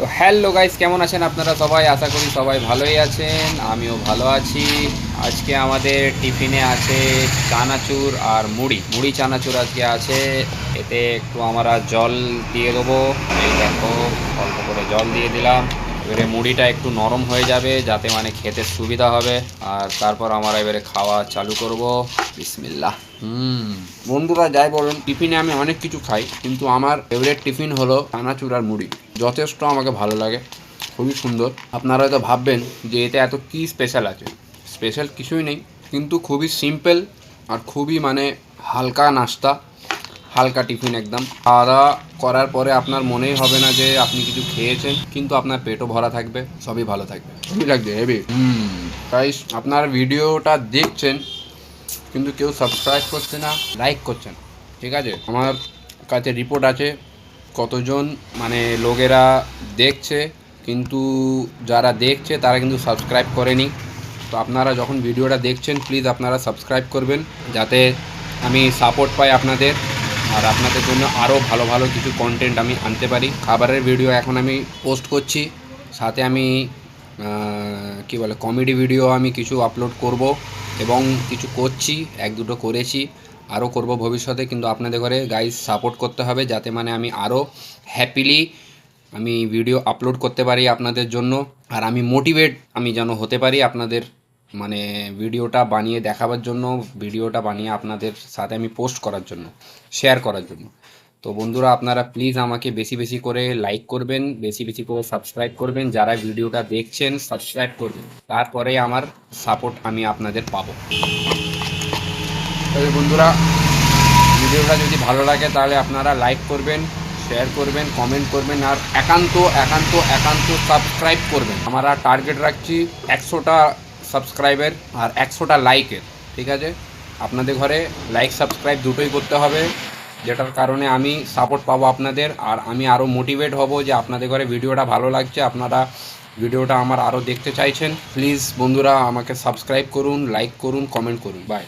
তো hello guys, কেমন আছেন আপনারা সবাই? আশা করি সবাই ভালোই আছেন, আমিও ভালো আছি। আজকে আমাদের টিফিনে আছে চানাচুর আর মুড়ি মুড়ি চানাচুর আজকে আছে। এতে একটু আমরা জল দিয়ে দেবো। এই দেখো, অল্প করে জল দিয়ে দিলাম। এবারে মুড়িটা একটু নরম হয়ে যাবে যাতে মানে খেতে সুবিধা হবে। আর তারপর আমরা এবারে খাওয়া চালু করব। বিসমিল্লাহ। বন্ধুরা, যাই বলুন, টিফিনে আমি অনেক কিছু খাই, কিন্তু আমার ফেভারিট টিফিন হলো চানাচুর আর মুড়ি। যথেষ্ট আমাকে ভালো লাগে, খুবই সুন্দর। আপনারা হয়তো ভাববেন যে এতে এত কী স্পেশাল আছে। স্পেশাল কিছুই নেই, কিন্তু খুবই সিম্পল আর খুবই মানে হালকা নাস্তা, হালকা টিফিন। একদম খাওয়া দাওয়া করার পরে আপনার মনেই হবে না যে আপনি কিছু খেয়েছেন, কিন্তু আপনার পেটও ভরা থাকবে, সবই ভালো থাকবে। হেভি লাগছে, হেভি। তাই আপনার ভিডিওটা দেখছেন কিন্তু কেউ সাবস্ক্রাইব করছে না, লাইক করছে না। ঠিক আছে, আমার কাছে রিপোর্ট আছে কতজন মানে লোকেরা দেখছে, কিন্তু যারা দেখছে তারা কিন্তু সাবস্ক্রাইব করেনি। তো আপনারা যখন ভিডিওটা দেখছেন প্লিজ আপনারা সাবস্ক্রাইব করবেন, যাতে আমি সাপোর্ট পাই আপনাদের, আর আপনাদের জন্য আরও ভালো ভালো কিছু কন্টেন্ট আমি আনতে পারি। খাবারের ভিডিও এখন আমি পোস্ট করছি, সাথে আমি কি বলে কমেডি ভিডিও আমি কিছু আপলোড করব, এবং কিছু করছি, এক দুটো করেছি, আরও করব ভবিষ্যতে। কিন্তু আপনাদের ঘরে গাইজ সাপোর্ট করতে হবে, যাতে মানে আমি আরও হ্যাপিলি আমি ভিডিও আপলোড করতে পারি আপনাদের জন্য। আর আমি মোটিভেট আমি যেন হতে পারি আপনাদের মানে ভিডিওটা বানিয়ে দেখাবার জন্য, ভিডিওটা বানিয়ে আপনাদের সাথে আমি পোস্ট করার জন্য, শেয়ার করার জন্য। তো বন্ধুরা, আপনারা প্লিজ আমাকে বেশি বেশি করে লাইক করবেন, বেশি বেশি করে সাবস্ক্রাইব করবেন। যারা ভিডিওটা দেখছেন সাবস্ক্রাইব করবেন, তারপরে আমার সাপোর্ট আমি আপনাদের পাবো। তবে বন্ধুরা, ভিডিওটা যদি ভালো লাগে তাহলে আপনারা লাইক করবেন, শেয়ার করবেন, কমেন্ট করবেন, আর একান্ত একান্ত একান্ত সাবস্ক্রাইব করবেন। আমরা টার্গেট রাখছি 100টা সাবস্ক্রাইবের আর 100টা লাইকের। ঠিক আছে, আপনাদের ঘরে লাইক সাবস্ক্রাইব দুটোই করতে হবে, যেটার কারণে আমি সাপোর্ট পাবো আপনাদের, আর আমি আরও মোটিভেট হব যে আপনাদের ঘরে ভিডিওটা ভালো লাগছে, আপনারা ভিডিওটা আমার আরও দেখতে চাইছেন। প্লিজ বন্ধুরা, আমাকে সাবস্ক্রাইব করুন, লাইক করুন, কমেন্ট করুন। বাই।